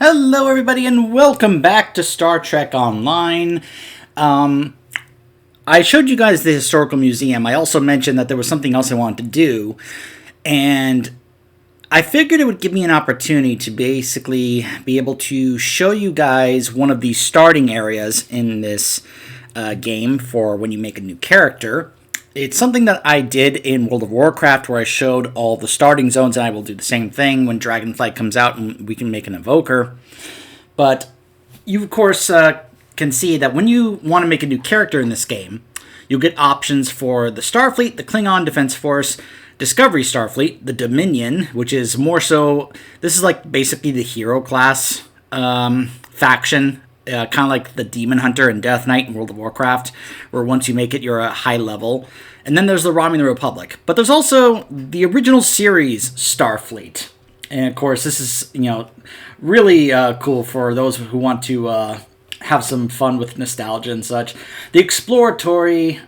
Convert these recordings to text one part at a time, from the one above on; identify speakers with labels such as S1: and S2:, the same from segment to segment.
S1: Hello everybody and welcome back to Star Trek Online. I showed you guys the Historical Museum. I also mentioned that there was something else I wanted to do. And I figured it would give me an opportunity to basically be able to show you guys one of the starting areas in this game for when you make a new character. It's something that I did in World of Warcraft where I showed all the starting zones, and I will do the same thing when Dragonflight comes out and we can make an evoker. But you, of course, can see that when you want to make a new character in this game, you'll get options for the Starfleet, the Klingon Defense Force, Discovery Starfleet, the Dominion, which is more so, this is like basically the hero class faction. Kind of like the Demon Hunter and Death Knight in World of Warcraft, where once you make it, you're a high level. And then there's the Romulan Republic. But there's also the original series Starfleet. And of course, this is, really cool for those who want to have some fun with nostalgia and such. The exploratory,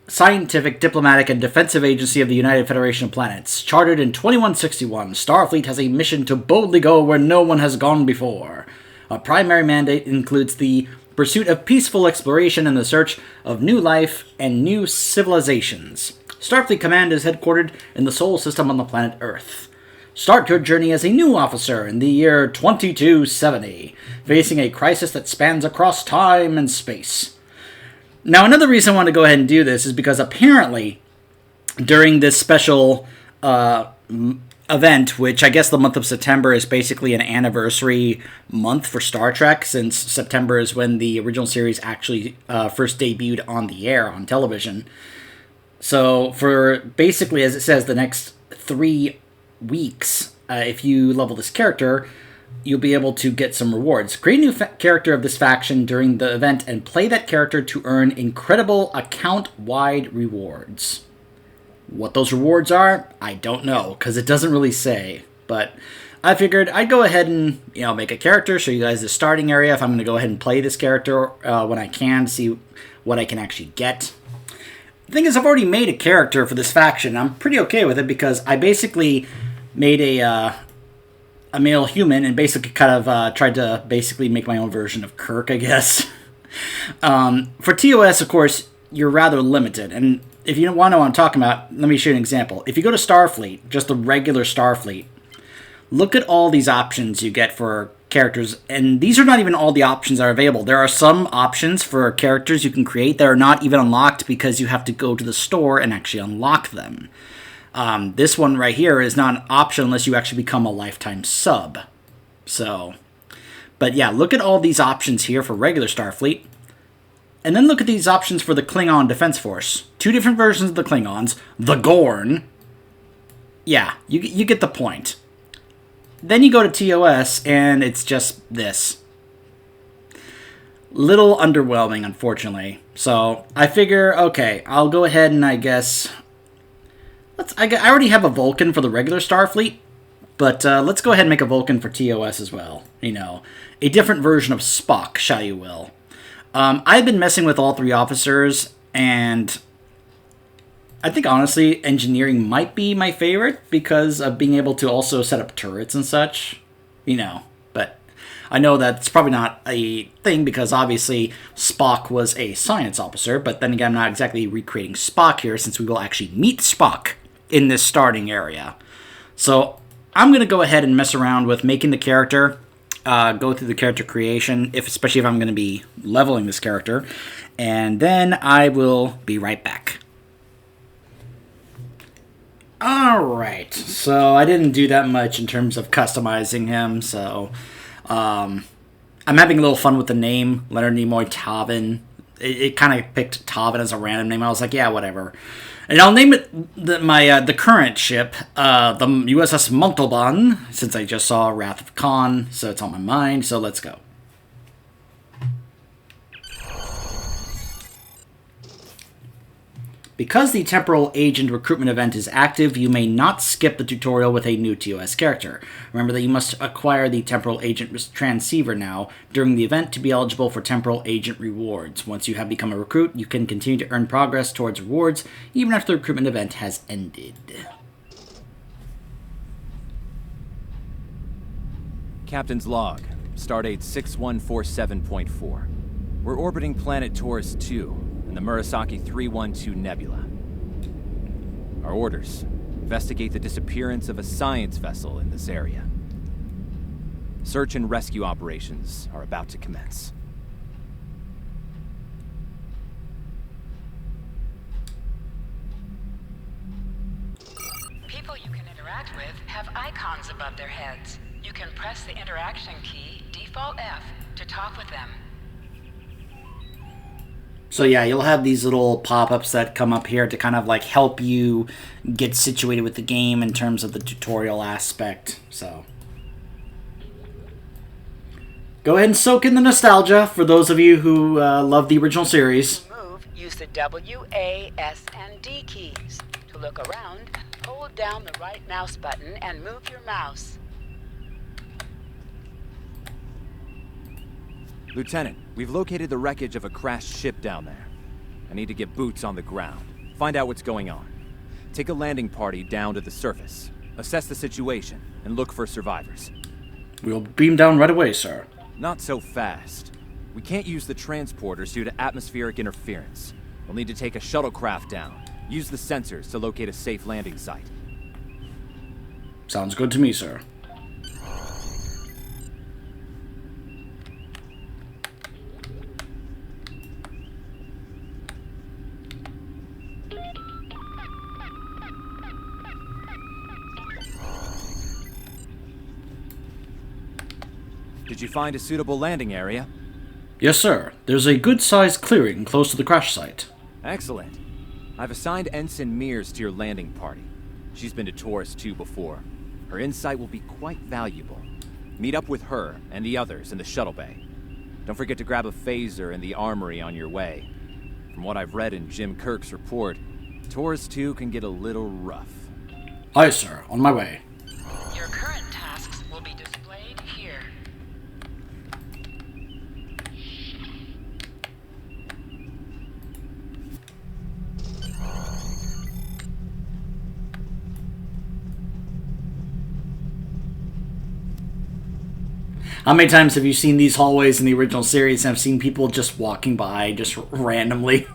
S1: scientific, diplomatic, and defensive agency of the United Federation of Planets. Chartered in 2161, Starfleet has a mission to boldly go where no one has gone before. A primary mandate includes the pursuit of peaceful exploration and the search of new life and new civilizations. Starfleet Command is headquartered in the Sol system on the planet Earth. Start your journey as a new officer in the year 2270, facing a crisis that spans across time and space. Now, another reason I want to go ahead and do this is because apparently, during this special event, which I guess the month of September is basically an anniversary month for Star Trek, since September is when the original series actually first debuted on the air on television. So for basically, as it says, the next 3 weeks, if you level this character, you'll be able to get some rewards. Create a new character of this faction during the event and play that character to earn incredible account-wide rewards. What those rewards are, I don't know, because it doesn't really say. But I figured I'd go ahead and, make a character, show you guys the starting area, if I'm going to go ahead and play this character when I can, see what I can actually get. The thing is, I've already made a character for this faction. I'm pretty okay with it, because I basically made a male human, and basically kind of tried to basically make my own version of Kirk, I guess. For TOS, of course, you're rather limited, and if you don't want to know what I'm talking about, let me show you an example. If you go to Starfleet, just the regular Starfleet, look at all these options you get for characters, and these are not even all the options that are available. There are some options for characters you can create that are not even unlocked because you have to go to the store and actually unlock them. This one right here is not an option unless you actually become a lifetime sub. But yeah, look at all these options here for regular Starfleet. And then look at these options for the Klingon Defense Force. 2 different versions of the Klingons. The Gorn. Yeah, you get the point. Then you go to TOS, and it's just this. Little underwhelming, unfortunately. So, I figure, okay, I'll go ahead and I guess... I already have a Vulcan for the regular Starfleet, but let's go ahead and make a Vulcan for TOS as well. A different version of Spock, shall you will. I've been messing with all 3 officers, and I think, honestly, engineering might be my favorite because of being able to also set up turrets and such, But I know that's probably not a thing because, obviously, Spock was a science officer, but then again, I'm not exactly recreating Spock here since we will actually meet Spock in this starting area. So I'm going to go ahead and mess around with making the character. Go through the character creation, especially if I'm going to be leveling this character, and then I will be right back. Alright, so I didn't do that much in terms of customizing him, so I'm having a little fun with the name, Leonard Nimoy Tavin. It kind of picked Tavin as a random name. I was like, yeah, whatever. And I'll name it the current ship, the USS Montalban, since I just saw Wrath of Khan, so it's on my mind, so let's go. Because the Temporal Agent Recruitment event is active, you may not skip the tutorial with a new TOS character. Remember that you must acquire the Temporal Agent Transceiver now during the event to be eligible for Temporal Agent rewards. Once you have become a recruit, you can continue to earn progress towards rewards even after the recruitment event has ended.
S2: Captain's log, stardate 6147.4. We're orbiting planet Taurus 2 in the Murasaki 312 Nebula. Our orders: investigate the disappearance of a science vessel in this area. Search and rescue operations are about to commence.
S3: People you can interact with have icons above their heads. You can press the interaction key, default F, to talk with them.
S1: So yeah, you'll have these little pop-ups that come up here to kind of like help you get situated with the game in terms of the tutorial aspect. So go ahead and soak in the nostalgia for those of you who love the original series.
S3: To move, use the W, A, S, and D keys. To look around, hold down the right mouse button and move your mouse.
S2: Lieutenant, we've located the wreckage of a crashed ship down there. I need to get boots on the ground, find out what's going on. Take a landing party down to the surface, assess the situation, and look for survivors.
S1: We'll beam down right away, sir.
S2: Not so fast. We can't use the transporters due to atmospheric interference. We'll need to take a shuttlecraft down, use the sensors to locate a safe landing site.
S1: Sounds good to me, sir.
S2: Did you find a suitable landing area?
S1: Yes, sir. There's a good-sized clearing close to the crash site.
S2: Excellent. I've assigned Ensign Mears to your landing party. She's been to Taurus 2 before. Her insight will be quite valuable. Meet up with her and the others in the shuttle bay. Don't forget to grab a phaser in the armory on your way. From what I've read in Jim Kirk's report, Taurus 2 can get a little rough.
S1: Aye, sir. On my way.
S3: Your current tasks will be displayed here.
S1: How many times have you seen these hallways in the original series and have seen people just walking by, just randomly?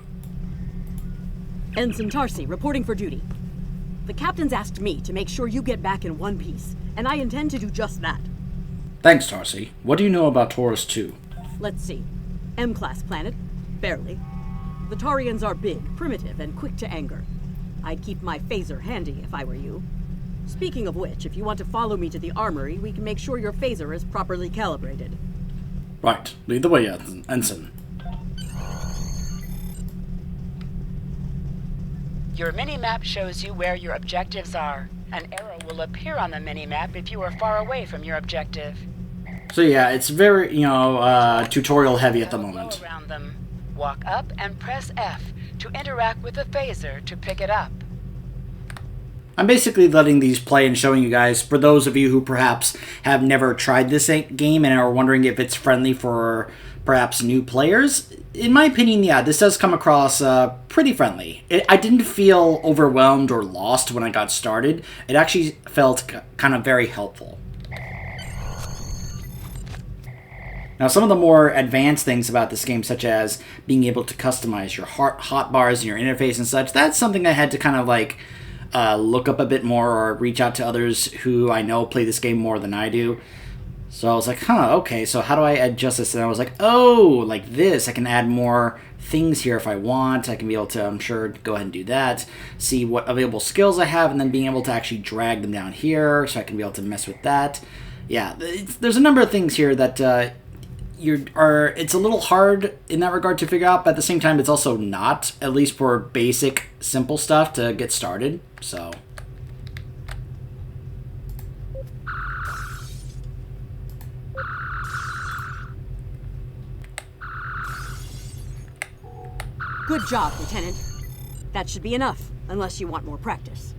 S4: Ensign Tarsi, reporting for duty. The captain's asked me to make sure you get back in one piece, and I intend to do just that.
S1: Thanks, Tarsi. What do you know about Taurus 2?
S4: Let's see. M-class planet? Barely. The Tarians are big, primitive, and quick to anger. I'd keep my phaser handy if I were you. Speaking of which, if you want to follow me to the armory, we can make sure your phaser is properly calibrated.
S1: Right. Lead the way, Ensign.
S3: Your mini-map shows you where your objectives are. An arrow will appear on the mini-map if you are far away from your objective.
S1: So yeah, it's very, tutorial heavy at the moment.
S3: Go around them. Walk up and press F to interact with the phaser to pick it up.
S1: I'm basically letting these play and showing you guys, for those of you who perhaps have never tried this game and are wondering if it's friendly for perhaps new players. In my opinion, yeah, this does come across pretty friendly. I didn't feel overwhelmed or lost when I got started. It actually felt kind of very helpful. Now, some of the more advanced things about this game, such as being able to customize your hotbars and your interface and such, that's something I had to kind of like look up a bit more or reach out to others who I know play this game more than I do. So I was like, okay, so how do I adjust this? And I was like, oh, like this. I can add more things here if I want. I can be able to, I'm sure, go ahead and do that. See what available skills I have, and then being able to actually drag them down here so I can be able to mess with that. Yeah, there's a number of things here that it's a little hard in that regard to figure out, but at the same time, it's also not, at least for basic, simple stuff to get started. So
S4: Good job, Lieutenant. That should be enough, unless you want more practice.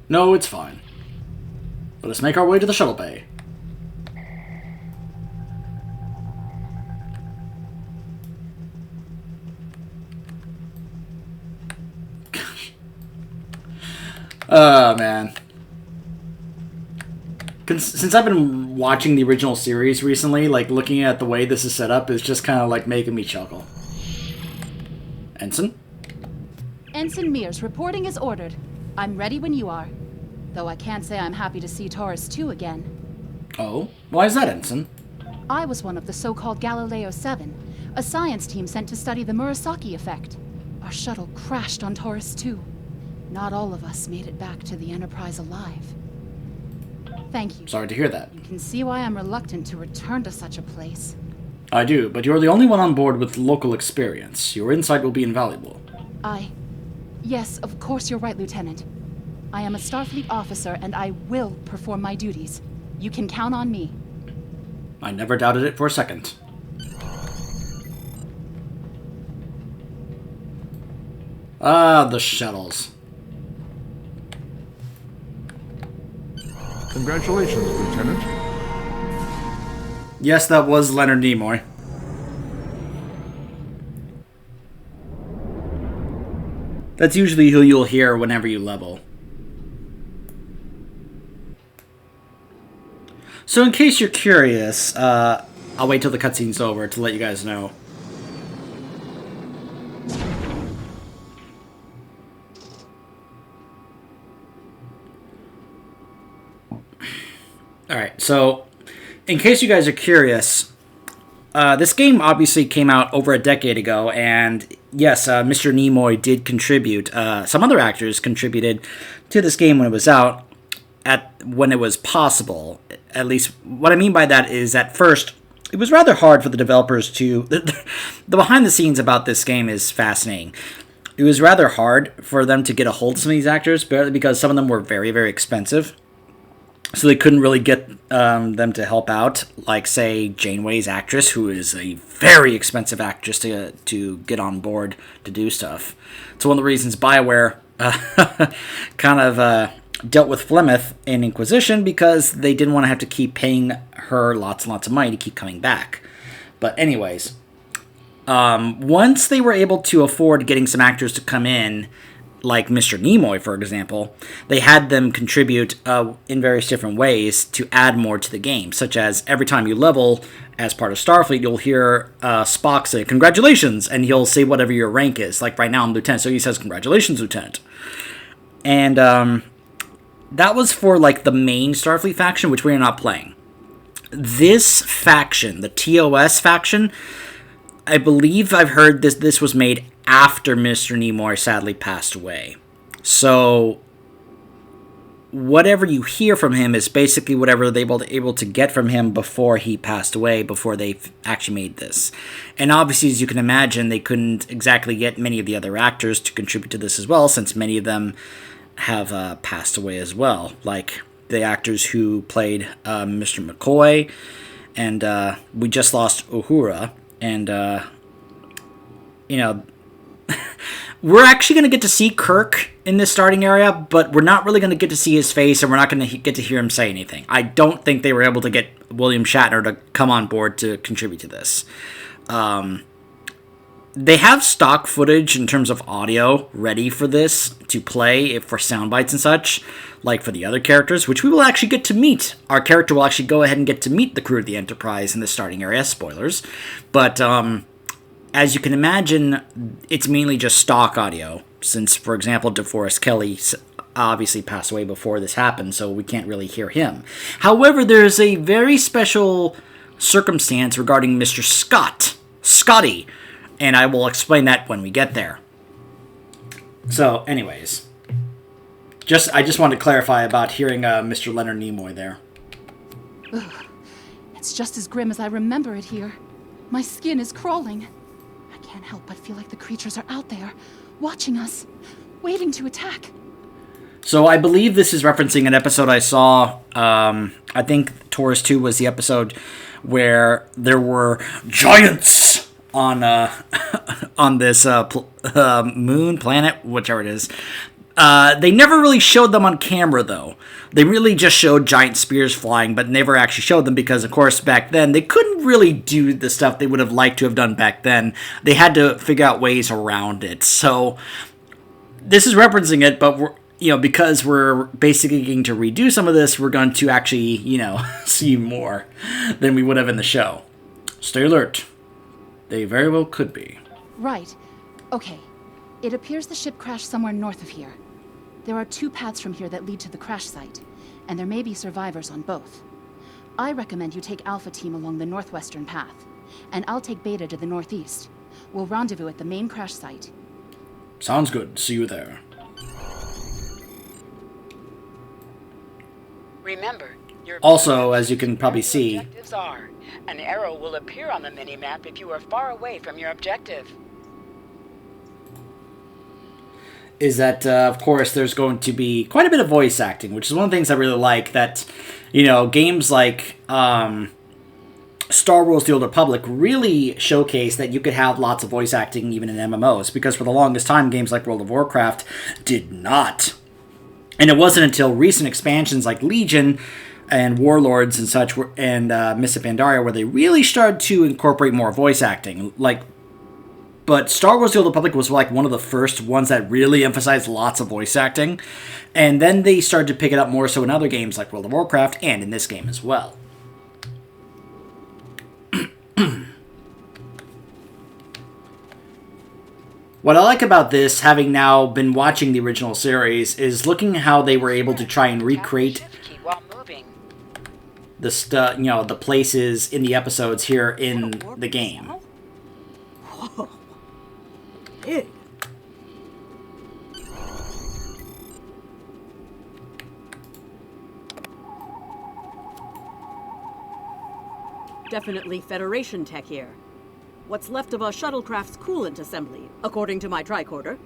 S1: no, it's fine. Let us make our way to the shuttle bay. Oh, man. since I've been watching the original series recently, like, looking at the way this is set up is just kind of, like, making me chuckle. Ensign?
S5: Ensign Mears, reporting as ordered. I'm ready when you are. Though I can't say I'm happy to see Taurus 2 again.
S1: Oh? Why is that, Ensign?
S5: I was one of the so-called Galileo 7, a science team sent to study the Murasaki effect. Our shuttle crashed on Taurus 2. Not all of us made it back to the Enterprise alive. Thank you.
S1: Sorry to hear that.
S5: You can see why I'm reluctant to return to such a place.
S1: I do, but you're the only one on board with local experience. Your insight will be invaluable.
S5: Yes, of course you're right, Lieutenant. I am a Starfleet officer, and I will perform my duties. You can count on me.
S1: I never doubted it for a second. Ah, the shuttles.
S6: Congratulations, Lieutenant.
S1: Yes, that was Leonard Nimoy. That's usually who you'll hear whenever you level. So in case you're curious, I'll wait till the cutscene's over to let you guys know. Alright, so in case you guys are curious, this game obviously came out over a decade ago, and yes, Mr. Nimoy did contribute. Some other actors contributed to this game when it was out, when it was possible. At least, what I mean by that is, at first, it was rather hard for the developers to... The behind the scenes about this game is fascinating. It was rather hard for them to get a hold of some of these actors, because some of them were very, very expensive. So they couldn't really get them to help out, like, say, Janeway's actress, who is a very expensive actress to get on board to do stuff. It's one of the reasons BioWare kind of dealt with Flemeth in Inquisition, because they didn't want to have to keep paying her lots and lots of money to keep coming back. But anyways, once they were able to afford getting some actors to come in, like Mr. Nimoy, for example, they had them contribute in various different ways to add more to the game, such as every time you level as part of Starfleet, you'll hear Spock say, "Congratulations," and he'll say whatever your rank is. Like right now I'm Lieutenant, so he says, "Congratulations, Lieutenant." And that was for like the main Starfleet faction, which we're not playing. This faction, the TOS faction, I believe I've heard this was made after Mr. Nimoy sadly passed away. So whatever you hear from him is basically whatever they were able to get from him before he passed away, before they actually made this. And obviously, as you can imagine, they couldn't exactly get many of the other actors to contribute to this as well, since many of them have passed away as well. Like the actors who played Mr. McCoy, and we just lost Uhura, and we're actually going to get to see Kirk in this starting area, but we're not really going to get to see his face, and we're not going to get to hear him say anything. I don't think they were able to get William Shatner to come on board to contribute to this. They have stock footage in terms of audio ready for this to play for sound bites and such, like for the other characters, which we will actually get to meet. Our character will actually go ahead and get to meet the crew of the Enterprise in the starting area. Spoilers. But as you can imagine, it's mainly just stock audio, since, for example, DeForest Kelley obviously passed away before this happened, so we can't really hear him. However, there's a very special circumstance regarding Mr. Scotty, and I will explain that when we get there. So, anyways, I just wanted to clarify about hearing Mr. Leonard Nimoy there.
S5: Ugh. It's just as grim as I remember it here. My skin is crawling. I can't help but feel like the creatures are out there, watching us, waiting to attack.
S1: So I believe this is referencing an episode I saw. I think Taurus 2 was the episode where there were giants on this moon, planet, whichever it is. They never really showed them on camera, though. They really just showed giant spears flying, but never actually showed them because, of course, back then, they couldn't really do the stuff they would have liked to have done back then. They had to figure out ways around it. So this is referencing it, but because we're basically going to redo some of this, we're going to actually, see more than we would have in the show. Stay alert. They very well could be.
S5: Right. Okay. It appears the ship crashed somewhere north of here. There are 2 paths from here that lead to the crash site, and there may be survivors on both. I recommend you take Alpha Team along the northwestern path, and I'll take Beta to the northeast. We'll rendezvous at the main crash site.
S1: Sounds good. See you there.
S3: Remember, your
S1: Also, as you can probably see,
S3: objectives are. An arrow will appear on the minimap if you are far away from your objective.
S1: is that, of course, there's going to be quite a bit of voice acting, which is one of the things I really like, that, games like Star Wars The Old Republic really showcase that you could have lots of voice acting even in MMOs, because for the longest time, games like World of Warcraft did not. And it wasn't until recent expansions like Legion and Warlords and such, and Mists of Pandaria, where they really started to incorporate more voice acting. But Star Wars The Old Republic was one of the first ones that really emphasized lots of voice acting. And then they started to pick it up more so in other games like World of Warcraft, and in this game as well. What I like about this, having now been watching the original series, is looking how they were able to try and recreate the places in the episodes here in the game.
S4: Whoa. Big. Definitely Federation tech here. What's left of a shuttlecraft's coolant assembly, according to my tricorder.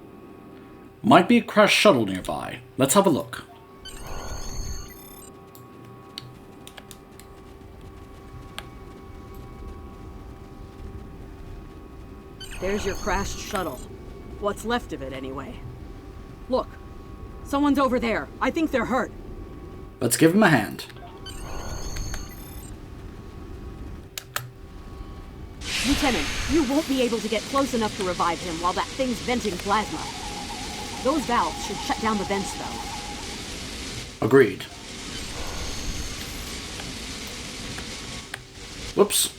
S1: Might be a crashed shuttle nearby. Let's have a look.
S4: There's your crashed shuttle. What's left of it, anyway. Look, someone's over there. I think they're hurt.
S1: Let's give him a hand.
S4: Lieutenant, you won't be able to get close enough to revive him while that thing's venting plasma. Those valves should shut down the vents, though.
S1: Agreed. Whoops.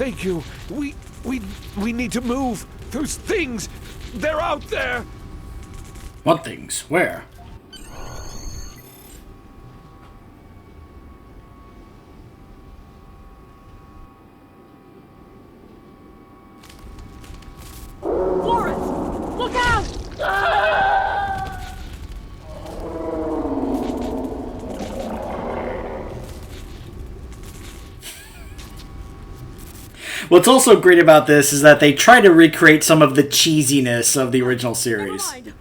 S6: Thank you. We need to move. Those things, they're out there.
S1: What things? Where?
S4: Florence! Look out!
S1: What's also great about this is that they try to recreate some of the cheesiness of the original series.
S4: Never mind.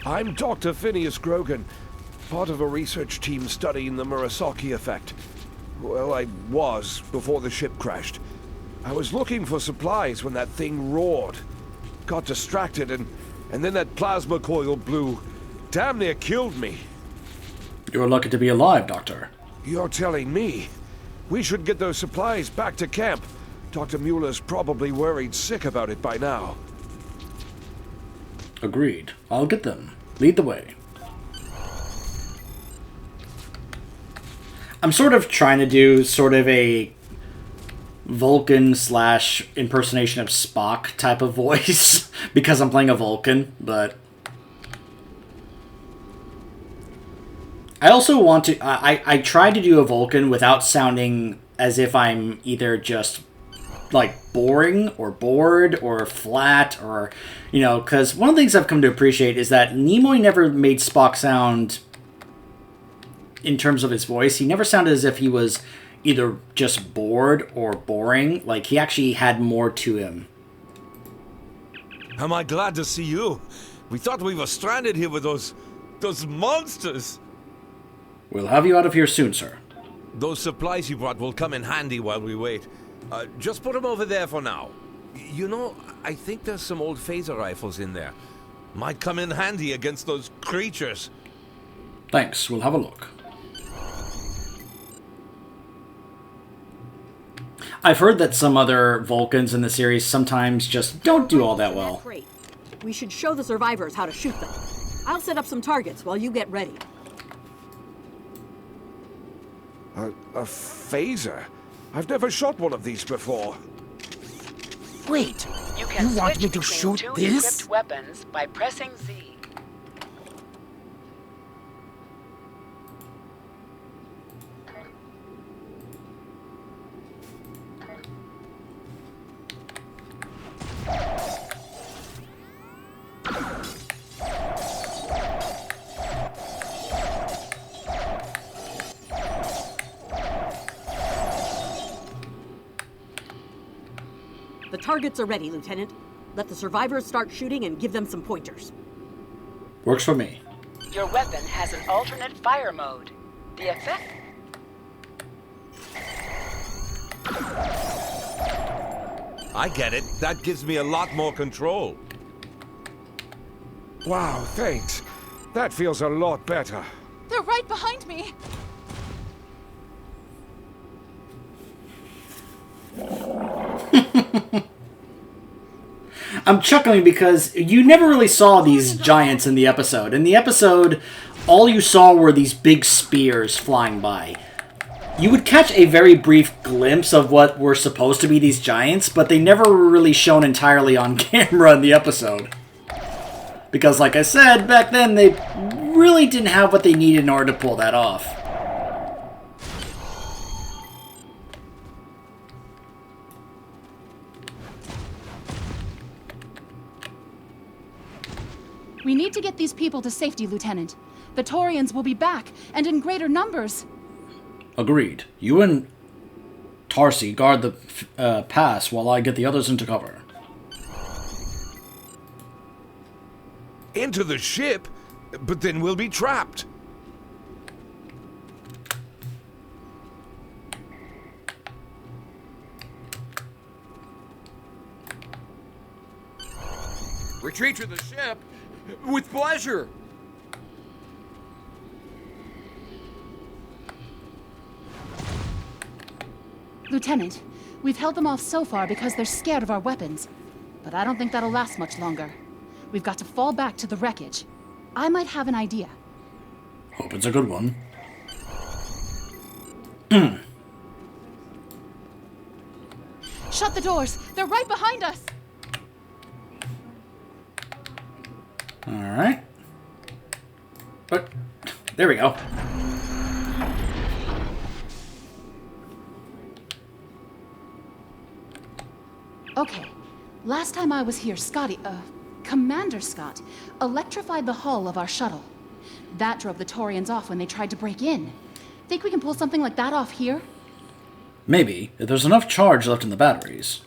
S6: I'm Dr. Phineas Grogan, part of a research team studying the Murasaki effect. Well, I was before the ship crashed. I was looking for supplies when that thing roared. Got distracted and then that plasma coil blew. Damn near killed me.
S1: You're lucky to be alive, Doctor.
S6: You're telling me? We should get those supplies back to camp. Dr. Mueller's probably worried sick about it by now.
S1: Agreed. I'll get them. Lead the way. I'm sort of trying to do sort of a Vulcan / impersonation of Spock type of voice. because I'm playing a Vulcan, but I also want to... I tried to do a Vulcan without sounding as if I'm either just, like, boring or bored or flat or, you know, because one of the things I've come to appreciate is that Nimoy never made Spock sound, in terms of his voice, he never sounded as if he was either just bored or boring. Like, he actually had more to him.
S7: Am I glad to see you? We thought we were stranded here with those monsters.
S1: We'll have you out of here soon, sir.
S7: Those supplies you brought will come in handy while we wait. Just put them over there for now. You know, I think there's some old phaser rifles in there. Might come in handy against those creatures.
S1: Thanks, we'll have a look. I've heard that some other Vulcans in the series sometimes just don't do all that well.
S4: Great. We should show the survivors how to shoot them. I'll set up some targets while you get ready.
S6: A phaser? I've never shot one of these before.
S8: Wait,
S3: You can
S8: you want
S3: switch
S8: me to
S3: between
S8: shoot
S3: two
S8: this?
S3: equipped weapons by pressing Z.
S4: The targets are ready, Lieutenant. Let the survivors start shooting and give them some pointers.
S1: Works for me.
S3: Your weapon has an alternate fire mode. The effect...
S7: I get it. That gives me a lot more control.
S6: Wow, thanks. That feels a lot better.
S5: They're right behind me!
S1: I'm chuckling because you never really saw these giants in the episode. In the episode, all you saw were these big spears flying by. You would catch a very brief glimpse of what were supposed to be these giants, but they never were really shown entirely on camera in the episode. Because, like I said, back then they really didn't have what they needed in order to pull that off.
S5: We need to get these people to safety, Lieutenant. The Taurians will be back, and in greater numbers.
S1: Agreed. You and Tarsi guard the pass while I get the others into cover.
S7: Into the ship? But then we'll be trapped.
S9: Retreat to the ship? With pleasure!
S5: Lieutenant, we've held them off so far because they're scared of our weapons. But I don't think that'll last much longer. We've got to fall back to the wreckage. I might have an idea.
S1: Hope it's a good one.
S5: Shut the doors! They're right behind us!
S1: Alright. But, there we go.
S5: Okay. Last time I was here, Commander Scott, electrified the hull of our shuttle. That drove the Taurians off when they tried to break in. Think we can pull something like that off here?
S1: Maybe, if there's enough charge left in the batteries.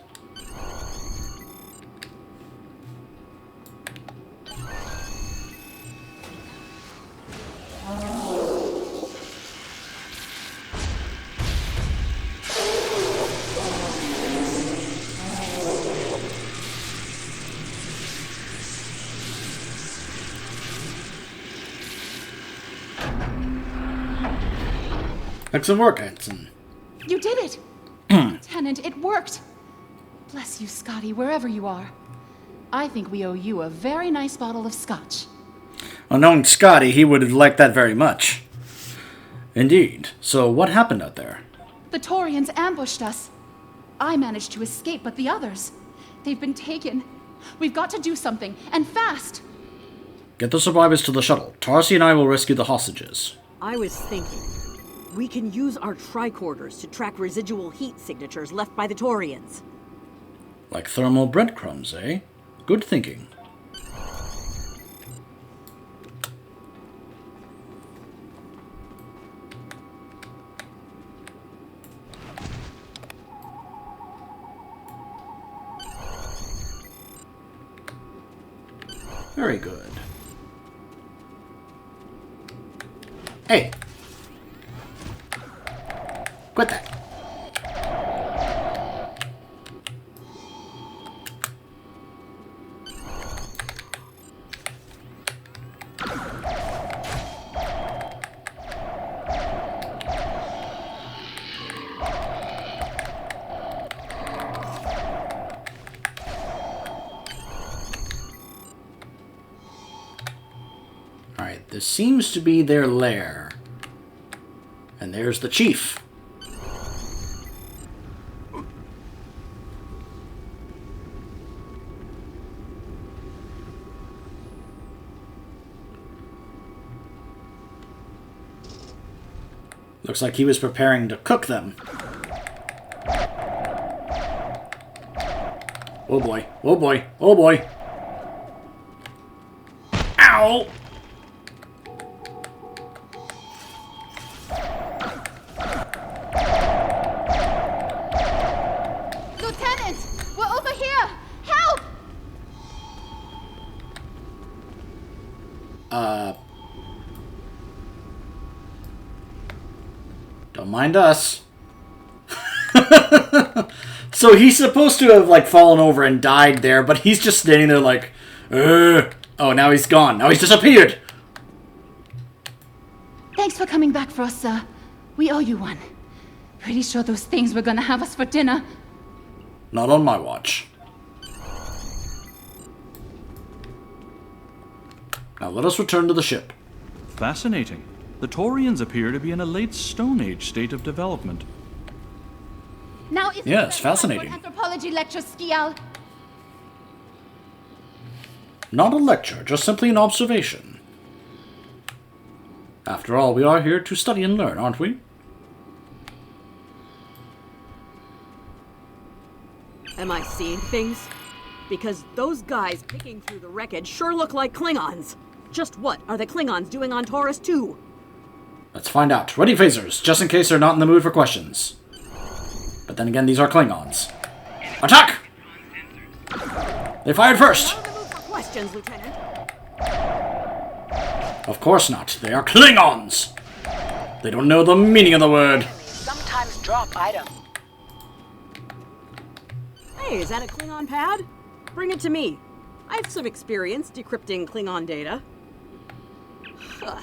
S1: Excellent work, Hanson.
S5: You did it! Lieutenant, it worked! Bless you, Scotty, wherever you are. I think we owe you a very nice bottle of scotch.
S1: Well, knowing Scotty, he would have liked that very much. Indeed. So what happened out there?
S5: The Taurians ambushed us. I managed to escape, but the others, they've been taken. We've got to do something, and fast!
S1: Get the survivors to the shuttle. Tarsi and I will rescue the hostages.
S4: I was thinking, we can use our tricorders to track residual heat signatures left by the Taurians.
S1: Like thermal breadcrumbs, eh? Good thinking. Very good. Hey! Quit that. Alright, this seems to be their lair. And there's the chief. Looks like he was preparing to cook them. Oh boy, oh boy, oh boy. Ow!
S5: Lieutenant! We're over here! Help!
S1: Don't mind us. So he's supposed to have, like, fallen over and died there, but he's just standing there like, ugh. Oh, now he's gone. Now he's disappeared.
S5: Thanks for coming back for us, sir. We owe you one. Pretty sure those things were gonna have us for dinner.
S1: Not on my watch. Now let us return to the ship.
S10: Fascinating. The Taurians appear to be in a late Stone Age state of development.
S5: Now is
S1: Yes, fascinating.
S5: Anthropology lecture, Skial.
S1: Not a lecture, just simply an observation. After all, we are here to study and learn, aren't we?
S4: Am I seeing things? Because those guys picking through the wreckage sure look like Klingons. Just what are the Klingons doing on Taurus 2?
S1: Let's find out. Ready, phasers, just in case they're not in the mood for questions. But then again, these are Klingons. Attack! They fired first!
S4: Not in the mood for questions, Lieutenant.
S1: Of course not. They are Klingons! They don't know the meaning of the word.
S3: Sometimes drop items.
S4: Hey, is that a Klingon pad? Bring it to me. I have some experience decrypting Klingon data. Huh.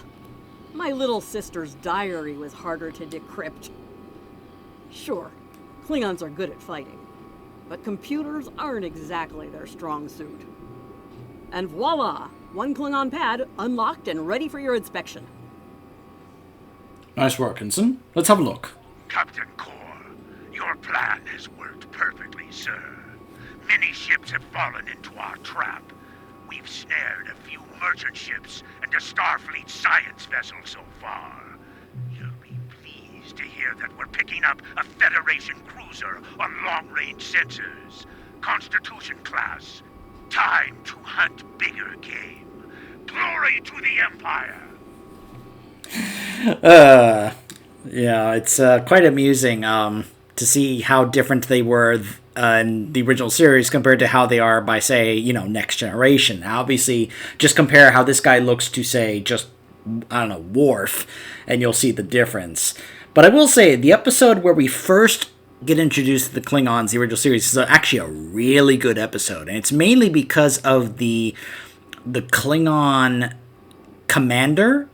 S4: My little sister's diary was harder to decrypt. Sure, Klingons are good at fighting, but computers aren't exactly their strong suit. And voila! One Klingon pad unlocked and ready for your inspection.
S1: Nice work, Ensign. Let's have a look.
S11: Captain Core, your plan has worked perfectly, sir. Many ships have fallen into our trap. We've snared a few merchant ships and a Starfleet science vessel so far. You'll be pleased to hear that we're picking up a Federation cruiser on long-range sensors. Constitution class. Time to hunt bigger game. Glory to the Empire!
S1: Yeah, it's quite amusing to see how different they were in the original series compared to how they are by, say, Next Generation. Obviously, just compare how this guy looks to, say, just, I don't know, Worf, and you'll see the difference. But I will say, the episode where we first get introduced to the Klingons, the original series, is actually a really good episode, and it's mainly because of the Klingon commander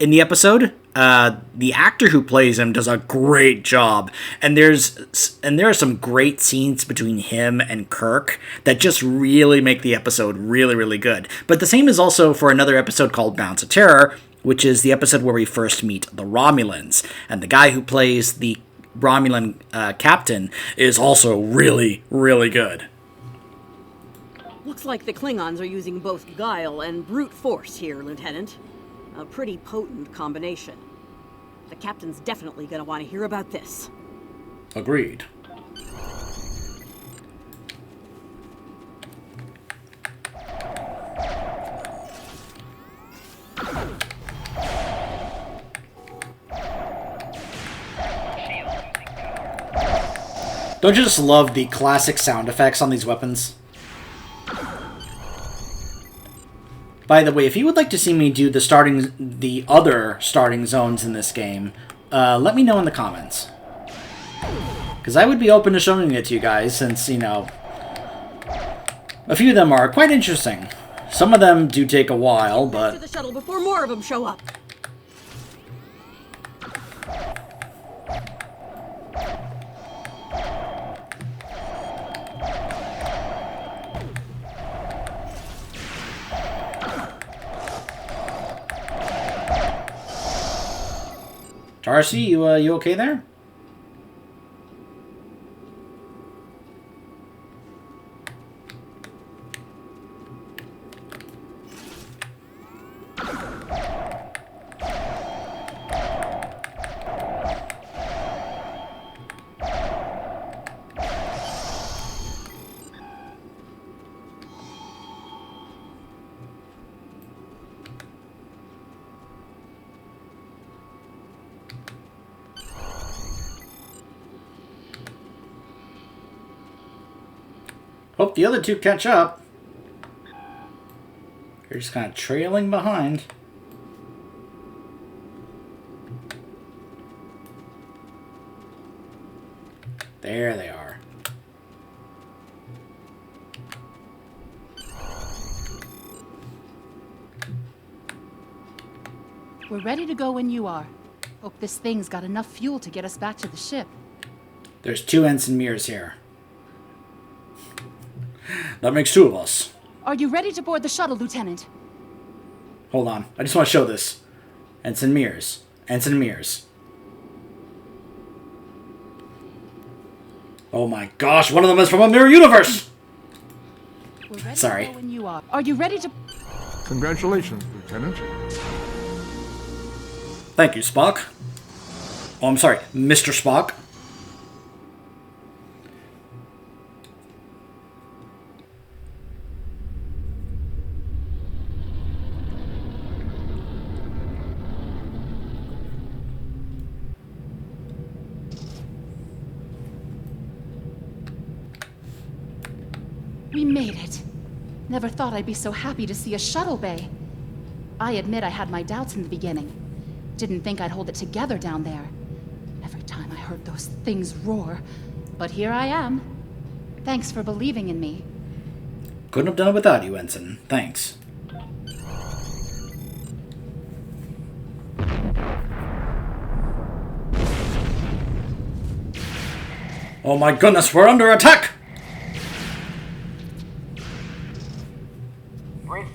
S1: in the episode. The actor who plays him does a great job, and there are some great scenes between him and Kirk that just really make the episode really, really good. But the same is also for another episode called Bounce of Terror, which is the episode where we first meet the Romulans, and the guy who plays the Romulan captain is also really, really good.
S4: Looks Looks like the Klingons are using both guile and brute force here, Lieutenant. A pretty potent combination. The captain's definitely gonna want to hear about this.
S1: Agreed. Don't you just love the classic sound effects on these weapons? By the way, if you would like to see me do the other starting zones in this game, let me know in the comments. Because I would be open to showing it to you guys, since, you know, a few of them are quite interesting. Some of them do take a while, but...
S4: Get to the shuttle before more of them show up.
S1: Darcy, you okay there? Hope the other two catch up. You're just kind of trailing behind. There they are.
S5: We're ready to go when you are. Hope this thing's got enough fuel to get us back to the ship.
S1: There's 2 Ensign Mears here. That makes 2 of us.
S5: Are you ready to board the shuttle, Lieutenant?
S1: Hold on. I just want to show this. Ensign Mears. Ensign Mears. Oh my gosh, one of them is from a mirror universe!
S5: We're ready
S1: Sorry.
S5: to go when you are. Are you ready to...
S6: Congratulations, Lieutenant.
S1: Thank you, Spock. Oh, I'm sorry, Mr. Spock.
S5: We made it. Never thought I'd be so happy to see a shuttle bay. I admit I had my doubts in the beginning. Didn't think I'd hold it together down there. Every time I heard those things roar. But here I am. Thanks for believing in me.
S1: Couldn't have done it without you, Ensign. Thanks. Oh my goodness, we're under attack!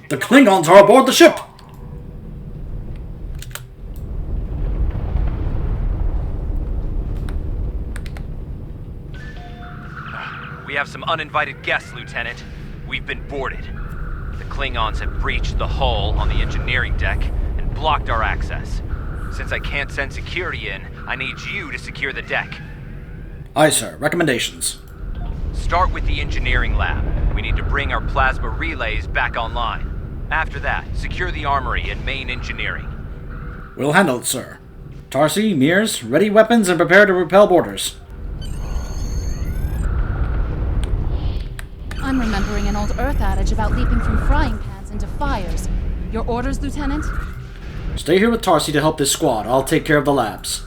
S1: The Klingons are aboard the ship!
S2: We have some uninvited guests, Lieutenant. We've been boarded. The Klingons have breached the hull on the engineering deck and blocked our access. Since I can't send security in, I need you to secure the deck.
S1: Aye, sir. Recommendations.
S2: Start with the engineering lab. We need to bring our plasma relays back online. After that, secure the armory and main engineering.
S1: We'll handle it, sir. Tarsi, Mears, ready weapons and prepare to repel boarders.
S5: I'm remembering an old Earth adage about leaping from frying pans into fires. Your orders, Lieutenant?
S1: Stay here with Tarsi to help this squad. I'll take care of the labs.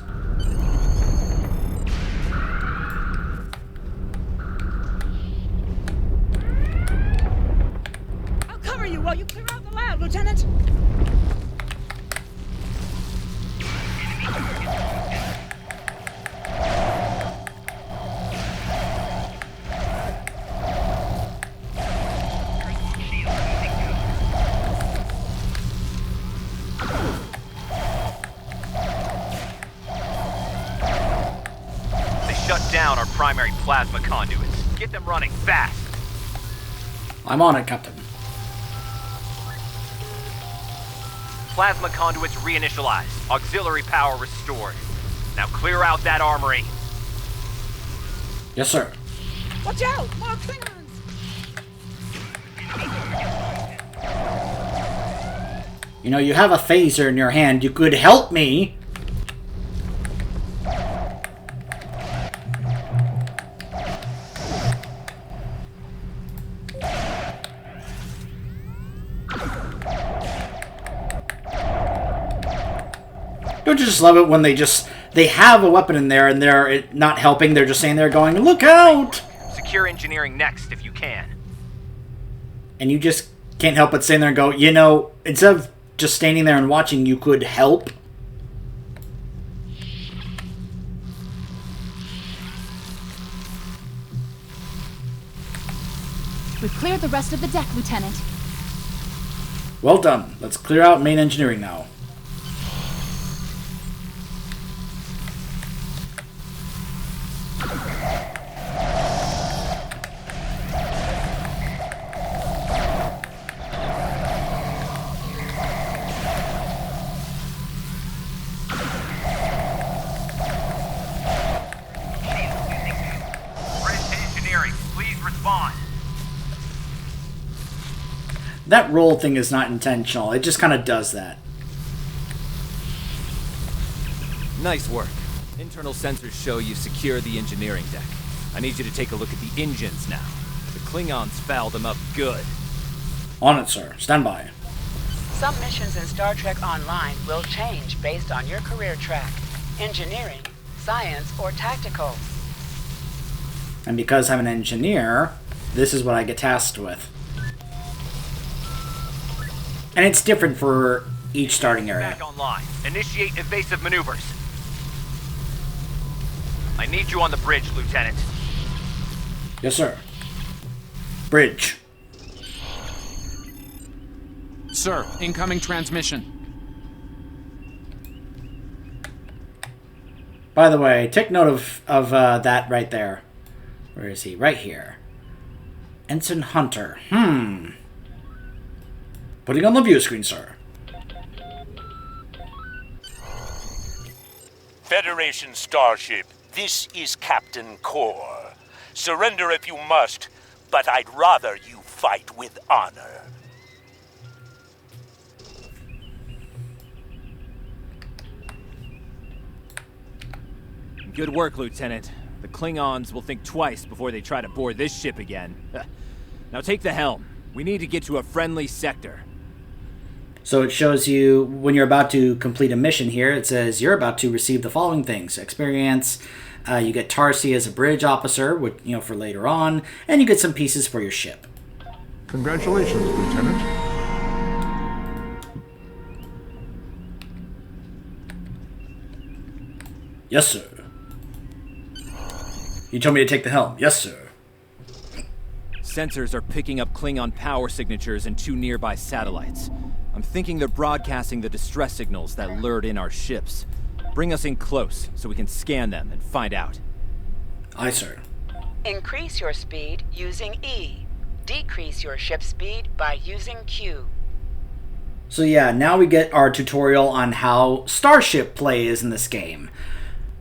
S4: I'll cover you while you clear out the lab, Lieutenant!
S2: Shut down our primary plasma conduits. Get them running fast.
S1: I'm on it, Captain.
S2: Plasma conduits reinitialized. Auxiliary power restored. Now clear out that armory.
S1: Yes, sir.
S8: Watch out! More Klingons!
S1: You know, you have a phaser in your hand. You could help me. Don't you just love it when they have a weapon in there and they're not helping, they're just standing there going, look out!
S2: Secure engineering next if you can.
S1: And you just can't help but stand there and go, you know, instead of just standing there and watching, you could help.
S5: We've cleared the rest of the deck, Lieutenant.
S1: Well done. Let's clear out main engineering now. That roll thing is not intentional. It just kind of does that.
S2: Nice work. Internal sensors show you secure the engineering deck. I need you to take a look at the engines now. The Klingons fouled them up good.
S1: On it, sir. Stand by.
S3: Some missions in Star Trek Online will change based on your career track. Engineering, science, or tactical.
S1: And because I'm an engineer, this is what I get tasked with. And it's different for each starting area.
S2: Back online. Initiate evasive maneuvers. I need you on the bridge, Lieutenant.
S1: Yes, sir. Bridge.
S9: Sir, incoming transmission.
S1: By the way, take note of that right there. Where is he? Right here. Ensign Hunter. Putting on the view screen, sir.
S11: Federation starship, this is Captain Core. Surrender if you must, but I'd rather you fight with honor.
S2: Good work, Lieutenant. The Klingons will think twice before they try to board this ship again. Now take the helm. We need to get to a friendly sector.
S1: So it shows you when you're about to complete a mission here, it says you're about to receive the following things. Experience, you get Tarsi as a bridge officer, which, you know, for later on, and you get some pieces for your ship.
S12: Congratulations, Lieutenant.
S1: Yes, sir. You told me to take the helm. Yes, sir.
S2: Sensors are picking up Klingon power signatures in 2 nearby satellites. I'm thinking they're broadcasting the distress signals that lured in our ships. Bring us in close so we can scan them and find out.
S1: Aye, sir.
S3: Increase your speed using E. Decrease your ship speed by using Q.
S1: So yeah, now we get our tutorial on how starship play is in this game.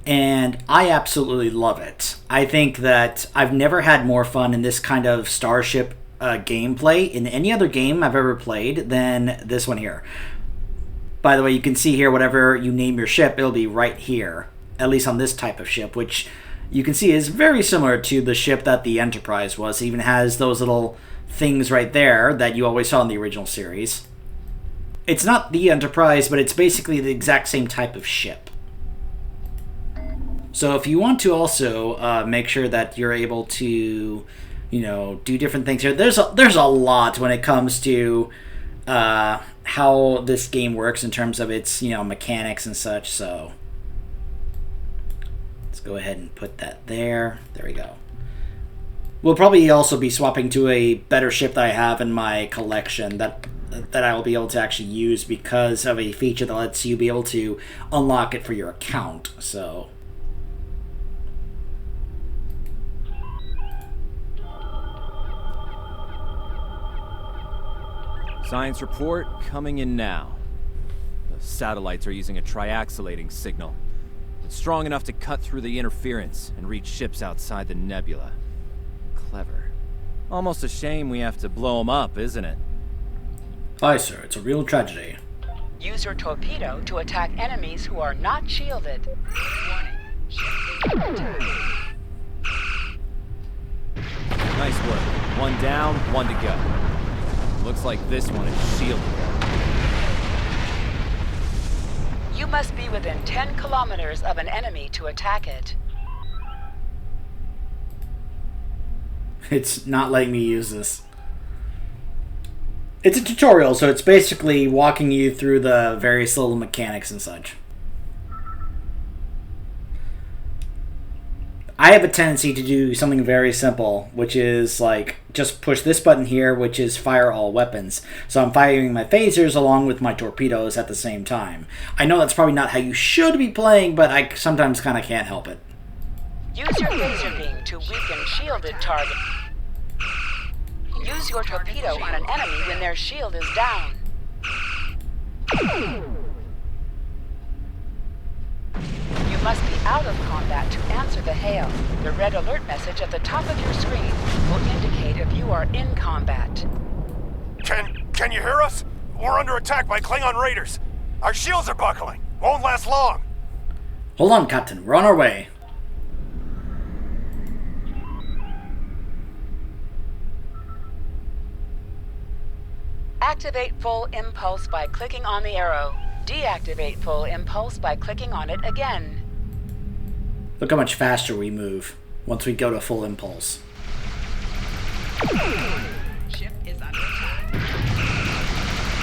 S1: And I absolutely love it. I think that I've never had more fun in this kind of starship gameplay in any other game I've ever played than this one here. By the way, you can see here whatever you name your ship, it'll be right here. At least on this type of ship, which you can see is very similar to the ship that the Enterprise was. It even has those little things right there that you always saw in the original series. It's not the Enterprise, but it's basically the exact same type of ship. So if you want to also make sure that you're able to, you know, do different things here, there's a lot when it comes to how this game works in terms of its, you know, mechanics and such. So let's go ahead and put that there. There we go. We'll probably also be swapping to a better ship that I have in my collection that I will be able to actually use because of a feature that lets you be able to unlock it for your account. So
S2: Science report coming in now. The satellites are using a triaxulating signal. It's strong enough to cut through the interference and reach ships outside the nebula. Clever. Almost a shame we have to blow them up, isn't it?
S1: Aye, sir. It's a real tragedy.
S3: Use your torpedo to attack enemies who are not shielded. Warning. Ship is under attack.
S2: Nice work. One down, one to go. Looks like this one is shielded.
S3: You must be within 10 kilometers of an enemy to attack it.
S1: It's not letting me use this. It's a tutorial, so it's basically walking you through the various little mechanics and such. I have a tendency to do something very simple, which is like just push this button here, which is fire all weapons. So I'm firing my phasers along with my torpedoes at the same time. I know that's probably not how you should be playing, but I sometimes kind of can't help it.
S3: Use your laser beam to weaken shielded targets. Use your torpedo on an enemy when their shield is down. You must be out of combat to answer the hail. The red alert message at the top of your screen will indicate if you are in combat.
S13: Can you hear us? We're under attack by Klingon raiders. Our shields are buckling. Won't last long.
S1: Hold on, Captain. We're on our way.
S3: Activate full impulse by clicking on the arrow. Deactivate full impulse by clicking on it again.
S1: Look how much faster we move once we go to full impulse.
S3: Ship is under attack.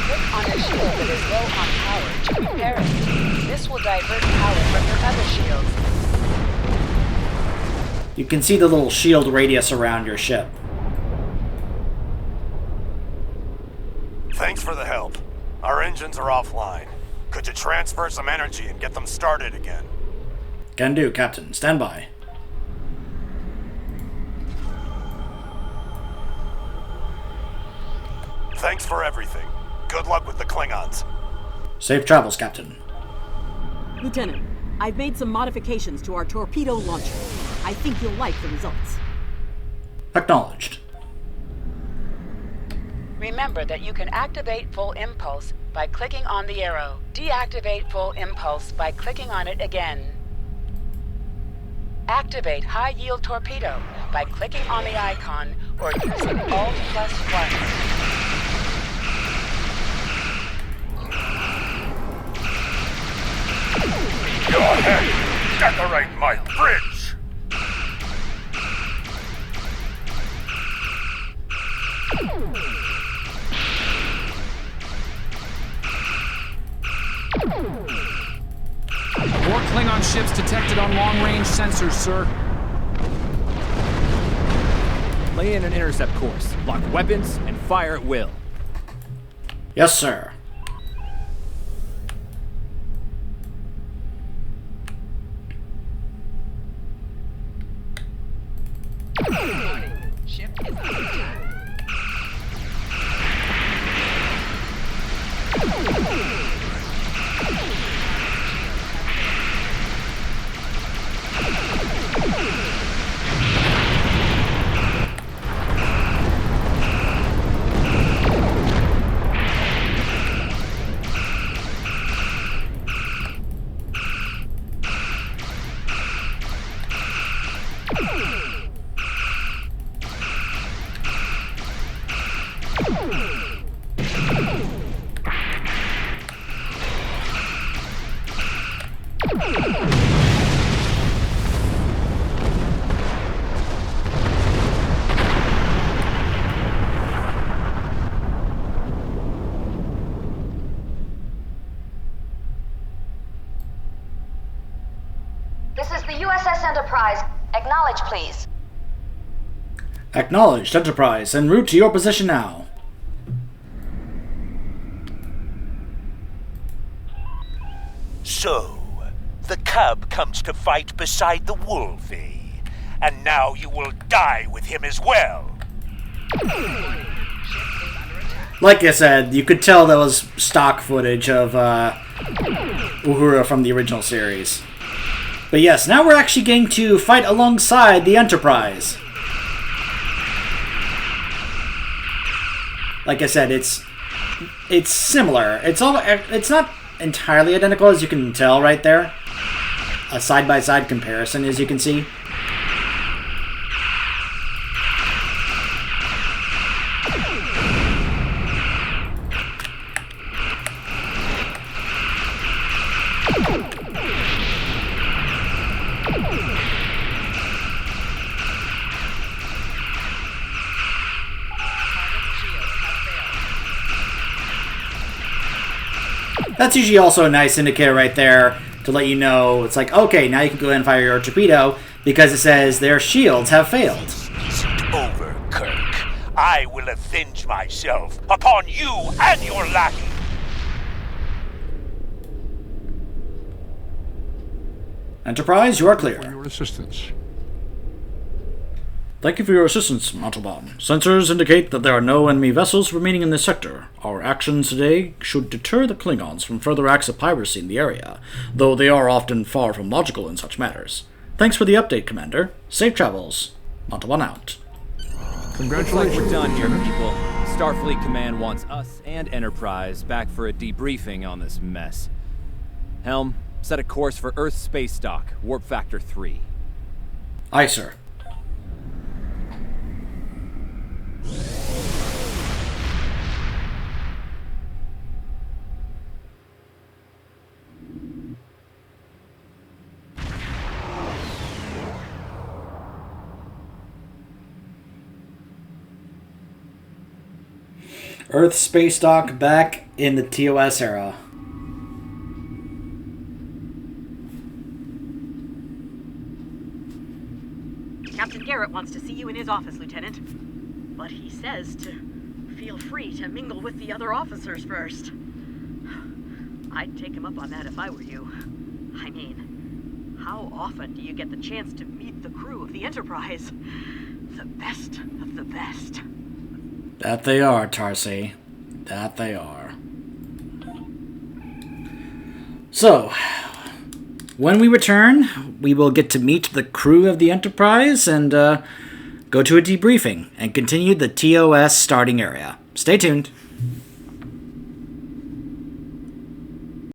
S3: Click on a shield that is low on power to repair it. This will divert power from your other shields.
S1: You can see the little shield radius around your ship.
S13: Thanks for the help. Our engines are offline. Could you transfer some energy and get them started again?
S1: Can do, Captain. Stand by.
S13: Thanks for everything. Good luck with the Klingons.
S1: Safe travels, Captain.
S4: Lieutenant, I've made some modifications to our torpedo launcher. I think you'll like the results.
S1: Acknowledged.
S3: Remember that you can activate full impulse by clicking on the arrow. Deactivate full impulse by clicking on it again. Activate high-yield torpedo by clicking on the icon or using Alt+1.
S11: Go ahead. Decorate my bridge.
S9: More Klingon ships detected on long-range sensors, sir.
S2: Lay in an intercept course, lock weapons, and fire at will.
S1: Yes, sir.
S3: Ship is under attack.
S14: This is the USS Enterprise. Acknowledge, please.
S1: Acknowledged, Enterprise. En route to your position now.
S11: So, the cub comes to fight beside the wolf, eh? And now you will die with him as well.
S3: Ship is under attack.
S1: Like I said, you could tell that was stock footage of Uhura from the original series. But yes, now we're actually going to fight alongside the Enterprise. Like I said, it's similar. It's not entirely identical, as you can tell right there. A side-by-side comparison, as you can see. That's usually also a nice indicator right there to let you know, it's like, okay, now you can go ahead and fire your torpedo, because it says their shields have failed.
S11: Isn't over, Kirk. I will avenge myself upon you and your lackey.
S1: Enterprise, you are clear.
S12: For your assistance.
S10: Thank you for your assistance, Montalban. Sensors indicate that there are no enemy vessels remaining in this sector. Our actions today should deter the Klingons from further acts of piracy in the area, though they are often far from logical in such matters. Thanks for the update, Commander. Safe travels. Montalban out.
S12: Congratulations.
S2: Looks like we're done here, people. Starfleet Command wants us and Enterprise back for a debriefing on this mess. Helm, set a course for Earth space dock, warp factor 3.
S1: Aye, sir. Earth space dock back in the TOS era.
S4: Captain Garrett wants to see you in his office, Lieutenant. But he says to feel free to mingle with the other officers first. I'd take him up on that if I were you. I mean, how often do you get the chance to meet the crew of the Enterprise? The best of the best.
S1: That they are, Tarsi. That they are. So, when we return, we will get to meet the crew of the Enterprise and go to a debriefing and continue the TOS starting area. Stay tuned.